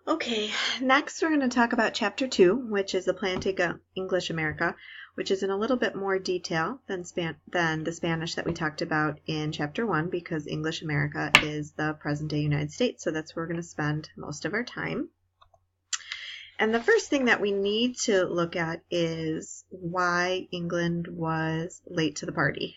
Okay, next we're going to talk about Chapter 2, which is the plan to go English America, which is in a little bit more detail than the Spanish that we talked about in Chapter 1, because English America is the present-day United States, so that's where we're going to spend most of our time. And the first thing that we need to look at is why England was late to the party.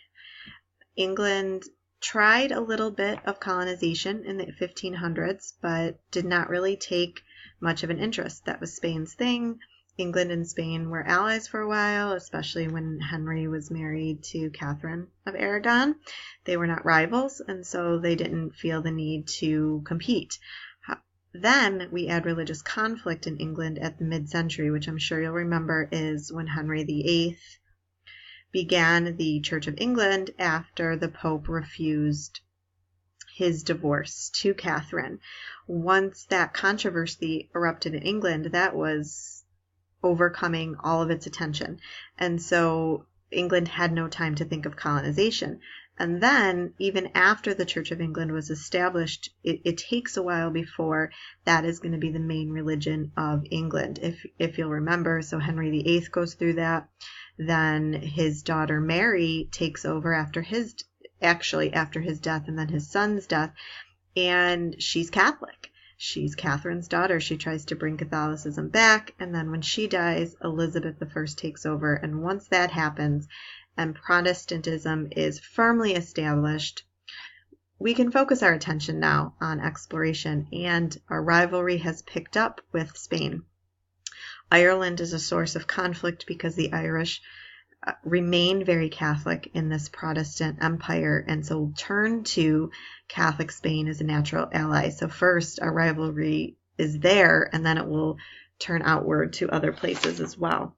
England tried a little bit of colonization in the 1500s, but did not really take much of an interest. That was Spain's thing. England and Spain were allies for a while, especially when Henry was married to Catherine of Aragon. They were not rivals, and so they didn't feel the need to compete. Then we add religious conflict in England at the mid-century, which I'm sure you'll remember is when Henry VIII began the Church of England after the Pope refused his divorce to Catherine. Once that controversy erupted in England, that was overcoming all of its attention. And so England had no time to think of colonization. And then, even after the Church of England was established, it takes a while before that is going to be the main religion of England. If you'll remember, so Henry VIII goes through that. Then his daughter Mary takes over after his death, and then his son's death, and she's Catholic. She's Catherine's daughter. She tries to bring Catholicism back, and then when she dies, Elizabeth I takes over, and once that happens and Protestantism is firmly established, we can focus our attention now on exploration, and our rivalry has picked up with Spain. Ireland is a source of conflict because the Irish remain very Catholic in this Protestant empire, and so turn to Catholic Spain as a natural ally. So first, our rivalry is there, and then it will turn outward to other places as well.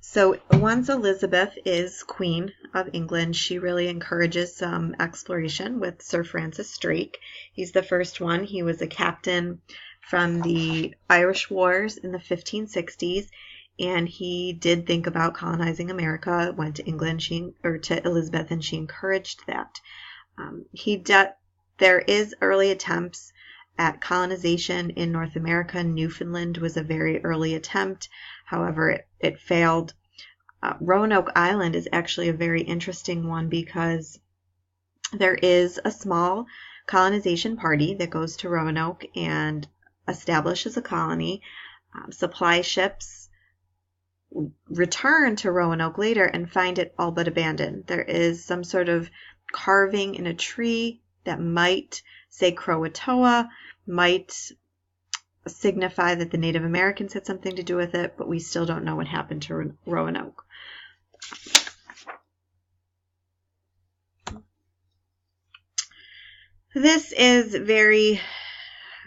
So once Elizabeth is Queen of England, she really encourages some exploration with Sir Francis Drake. He's the first one. He was a captain from the Irish Wars in the 1560s, and he did think about colonizing America, went to England, to Elizabeth, and she encouraged that. There is early attempts at colonization in North America. Newfoundland was a very early attempt. However, it failed. Roanoke Island is actually a very interesting one because there is a small colonization party that goes to Roanoke and establishes a colony. Supply ships return to Roanoke later and find it all but abandoned. There is some sort of carving in a tree that might say Croatoa, might signify that the Native Americans had something to do with it, but we still don't know what happened to Roanoke. This is very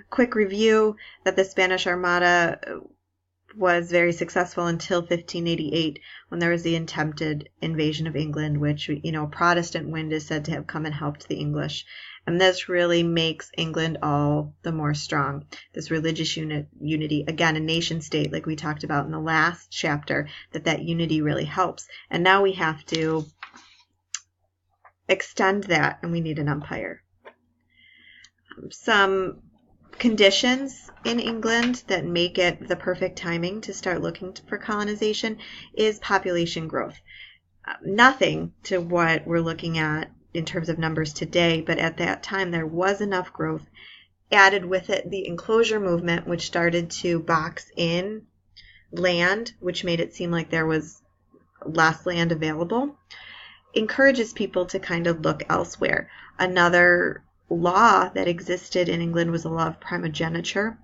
quick review that the Spanish Armada was very successful until 1588, when there was the attempted invasion of England, which, Protestant wind is said to have come and helped the English. And this really makes England all the more strong. This religious unity, again, a nation state, like we talked about in the last chapter, that unity really helps. And now we have to extend that, and we need an empire. Some conditions in England that make it the perfect timing to start looking for colonization is population growth. Nothing to what we're looking at in terms of numbers today, but at that time there was enough growth. Added with it the enclosure movement, which started to box in land, which made it seem like there was less land available, encourages people to kind of look elsewhere. Another law that existed in England was a law of primogeniture,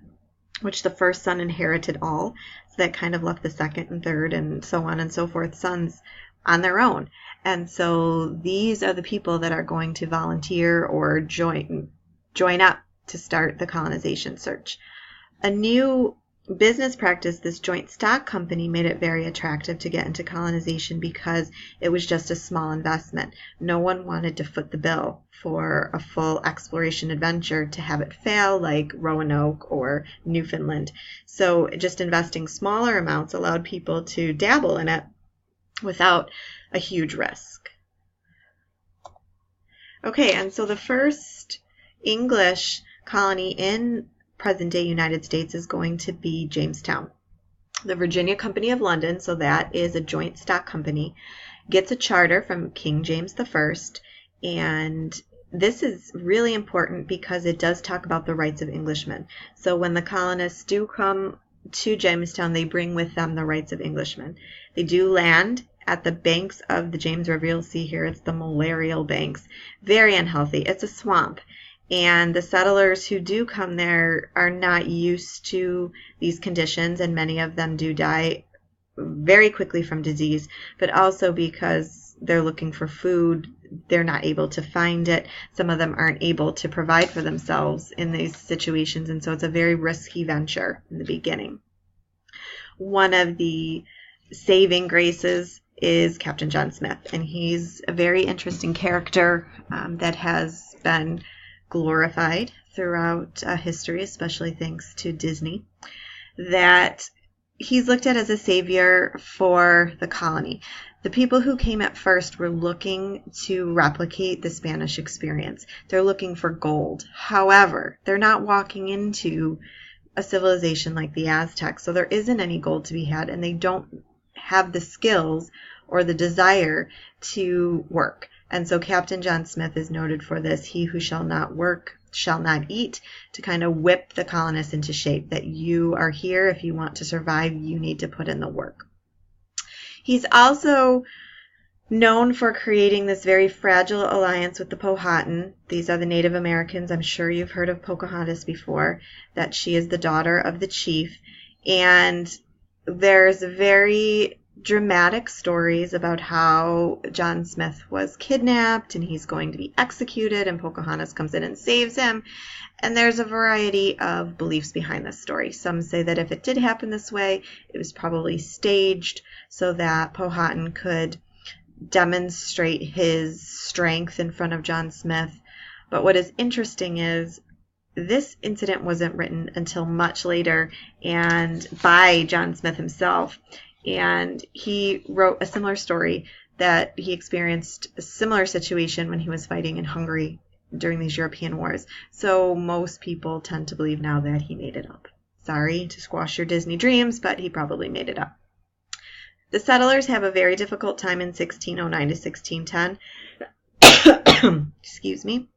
which the first son inherited all, so that kind of left the second and third and so on and so forth sons on their own. And so these are the people that are going to volunteer or join up to start the colonization search. A new business practice, this joint stock company, made it very attractive to get into colonization because it was just a small investment. No one wanted to foot the bill for a full exploration adventure to have it fail, like Roanoke or Newfoundland. So just investing smaller amounts allowed people to dabble in it without a huge risk. Okay, and so the first English colony in present-day United States is going to be Jamestown. The Virginia Company of London, so that is a joint stock company, gets a charter from King James I, and this is really important because it does talk about the rights of Englishmen. So when the colonists do come to Jamestown, they bring with them the rights of Englishmen. They do land at the banks of the James River. You'll see here it's the malarial banks. Very unhealthy. It's a swamp. And the settlers who do come there are not used to these conditions, and many of them do die very quickly from disease, but also because they're looking for food, they're not able to find it. Some of them aren't able to provide for themselves in these situations, and so it's a very risky venture in the beginning. One of the saving graces is Captain John Smith, and he's a very interesting character that has been glorified throughout history, especially thanks to Disney, that he's looked at as a savior for the colony. The people who came at first were looking to replicate the Spanish experience. They're looking for gold. However, they're not walking into a civilization like the Aztecs, so there isn't any gold to be had, and they don't have the skills or the desire to work. And so Captain John Smith is noted for this. He who shall not work shall not eat, to kind of whip the colonists into shape that you are here. If you want to survive, you need to put in the work. He's also known for creating this very fragile alliance with the Powhatan. These are the Native Americans. I'm sure you've heard of Pocahontas before, that she is the daughter of the chief. And there's very dramatic stories about how John Smith was kidnapped and he's going to be executed, and Pocahontas comes in and saves him. And there's a variety of beliefs behind this story. Some say that if it did happen this way, it was probably staged so that Powhatan could demonstrate his strength in front of John Smith. But what is interesting is this incident wasn't written until much later and by John Smith himself. And he wrote a similar story that he experienced a similar situation when he was fighting in Hungary during these European wars. So most people tend to believe now that he made it up. Sorry to squash your Disney dreams, but he probably made it up. The settlers have a very difficult time in 1609 to 1610. Excuse me.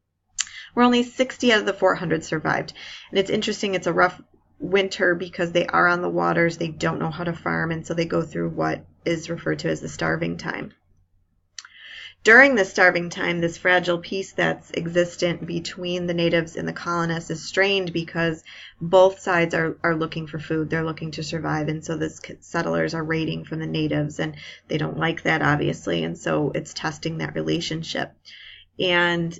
Where only 60 out of the 400 survived. And it's interesting, it's a rough winter because they are on the waters, they don't know how to farm, and so they go through what is referred to as the starving time. During the starving time, this fragile peace that's existent between the natives and the colonists is strained because both sides are looking for food. They're looking to survive, and so the settlers are raiding from the natives, and they don't like that, obviously, and so it's testing that relationship. And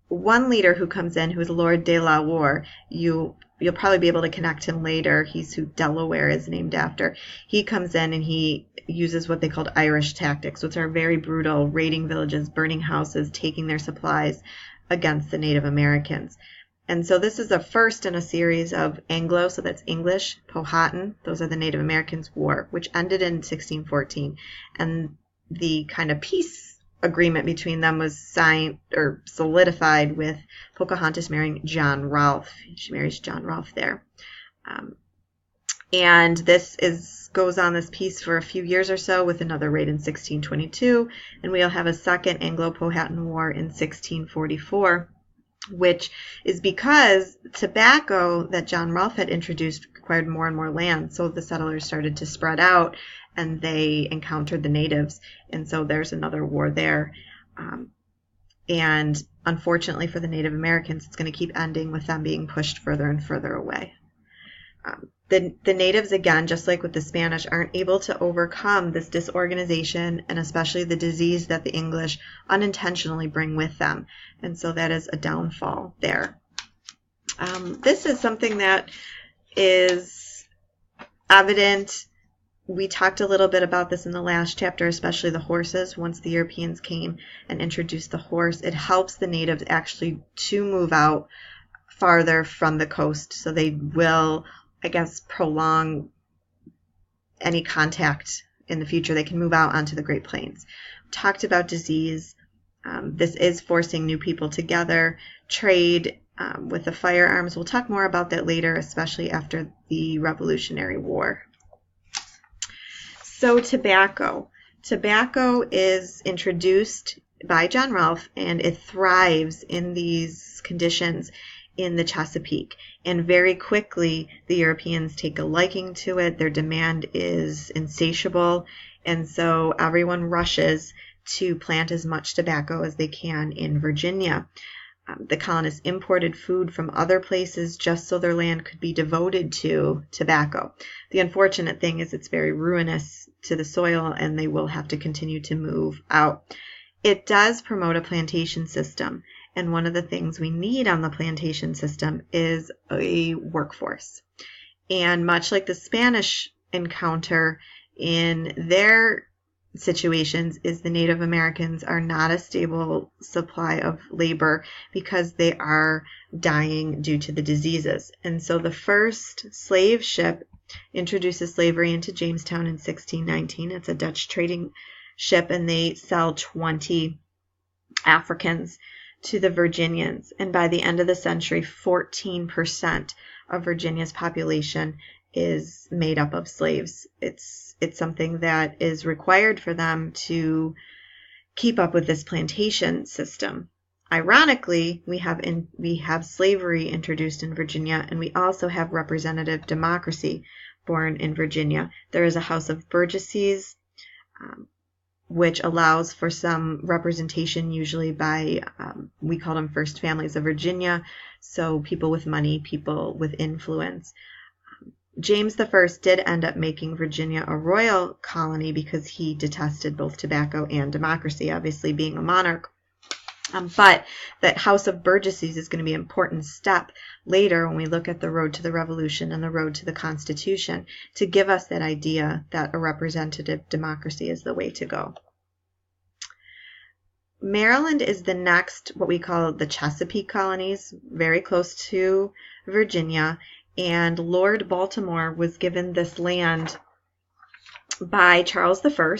one leader who comes in, who is Lord de la Warr, you'll probably be able to connect him later. He's who Delaware is named after. He comes in and he uses what they called Irish tactics, which are very brutal, raiding villages, burning houses, taking their supplies against the Native Americans. And so this is the first in a series of Anglo, so that's English, Powhatan, those are the Native Americans' war, which ended in 1614. And the kind of peace agreement between them was signed or solidified with Pocahontas marrying John Rolfe. She marries John Rolfe there. And this goes on this peace for a few years or so with another raid in 1622. And we'll have a second Anglo-Powhatan War in 1644, which is because tobacco that John Rolfe had introduced required more and more land. So the settlers started to spread out and they encountered the natives. And so there's another war there. And unfortunately for the Native Americans, it's going to keep ending with them being pushed further and further away. The natives, again, just like with the Spanish, aren't able to overcome this disorganization and especially the disease that the English unintentionally bring with them. And so that is a downfall there. This is something that is evident. We talked a little bit about this in the last chapter, especially the horses. Once the Europeans came and introduced the horse, it helps the natives actually to move out farther from the coast. So they will, I guess, prolong any contact in the future. They can move out onto the Great Plains. We talked about disease. This is forcing new people together. Trade with the firearms. We'll talk more about that later, especially after the Revolutionary War. So tobacco. Tobacco is introduced by John Rolfe, and it thrives in these conditions in the Chesapeake. And very quickly, the Europeans take a liking to it. Their demand is insatiable, and so everyone rushes to plant as much tobacco as they can in Virginia. The colonists imported food from other places just so their land could be devoted to tobacco. The unfortunate thing is it's very ruinous to the soil, and they will have to continue to move out. It does promote a plantation system, and one of the things we need on the plantation system is a workforce. And much like the Spanish encounter in their situations, is the Native Americans are not a stable supply of labor because they are dying due to the diseases. And so the first slave ship introduces slavery into Jamestown in 1619. It's a Dutch trading ship, and they sell 20 Africans to the Virginians. And by the end of the century, 14% of Virginia's population is made up of slaves. It's something that is required for them to keep up with this plantation system. Ironically, we have slavery introduced in Virginia, and we also have representative democracy born in Virginia. There is a House of Burgesses, which allows for some representation, usually by, we call them first families of Virginia, so people with money, people with influence. James I did end up making Virginia a royal colony because he detested both tobacco and democracy, obviously being a monarch. But that House of Burgesses is going to be an important step later when we look at the road to the Revolution and the road to the Constitution to give us that idea that a representative democracy is the way to go. Maryland is the next, what we call the Chesapeake colonies, very close to Virginia. And Lord Baltimore was given this land by Charles I.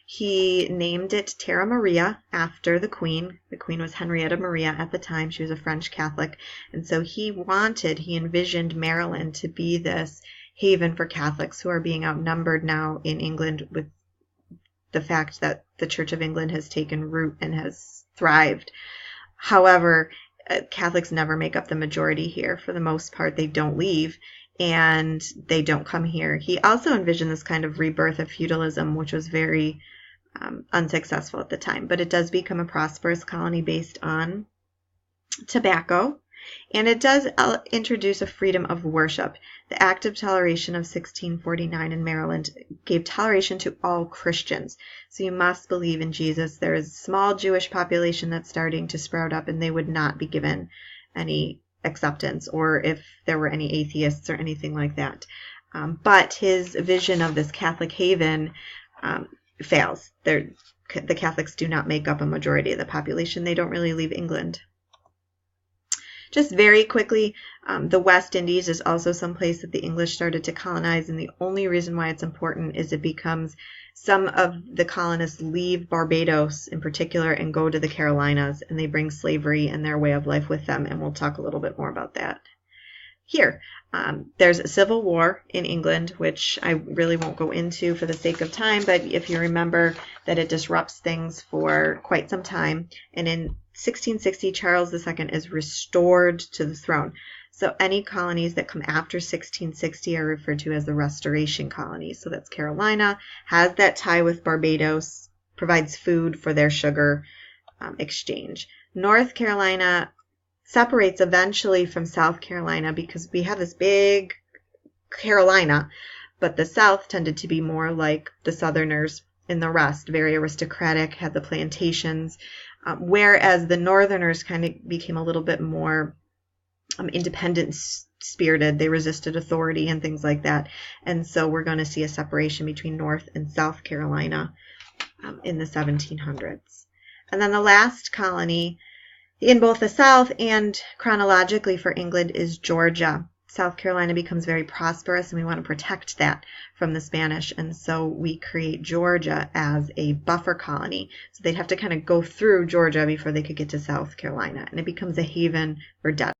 He named it Terra Maria after the Queen. The Queen was Henrietta Maria at the time. She was a French Catholic. And so he envisioned Maryland to be this haven for Catholics who are being outnumbered now in England with the fact that the Church of England has taken root and has thrived. However, Catholics never make up the majority here. For the most part, they don't leave, and they don't come here. He also envisioned this kind of rebirth of feudalism, which was very unsuccessful at the time. But it does become a prosperous colony based on tobacco, and it does introduce a freedom of worship. The Act of Toleration of 1649 in Maryland gave toleration to all Christians. So you must believe in Jesus. There is a small Jewish population that's starting to sprout up, and they would not be given any acceptance, or if there were any atheists or anything like that. But his vision of this Catholic haven fails. The Catholics do not make up a majority of the population. They don't really leave England. Just very quickly, the West Indies is also some place that the English started to colonize, and the only reason why it's important is it becomes some of the colonists leave Barbados in particular and go to the Carolinas, and they bring slavery and their way of life with them, and we'll talk a little bit more about that here. There's a civil war in England, which I really won't go into for the sake of time, but if you remember that it disrupts things for quite some time, and in 1660, Charles II is restored to the throne. So any colonies that come after 1660 are referred to as the Restoration colonies. So that's Carolina, has that tie with Barbados, provides food for their sugar exchange. North Carolina separates eventually from South Carolina because we have this big Carolina, but the South tended to be more like the Southerners in the rest, very aristocratic, had the plantations, whereas the Northerners kind of became a little bit more independent spirited. They resisted authority and things like that. And so we're going to see a separation between North and South Carolina in the 1700s. And then the last colony in both the South and chronologically for England is Georgia. South Carolina becomes very prosperous, and we want to protect that from the Spanish, and so we create Georgia as a buffer colony. So they'd have to kind of go through Georgia before they could get to South Carolina, and it becomes a haven for debtors.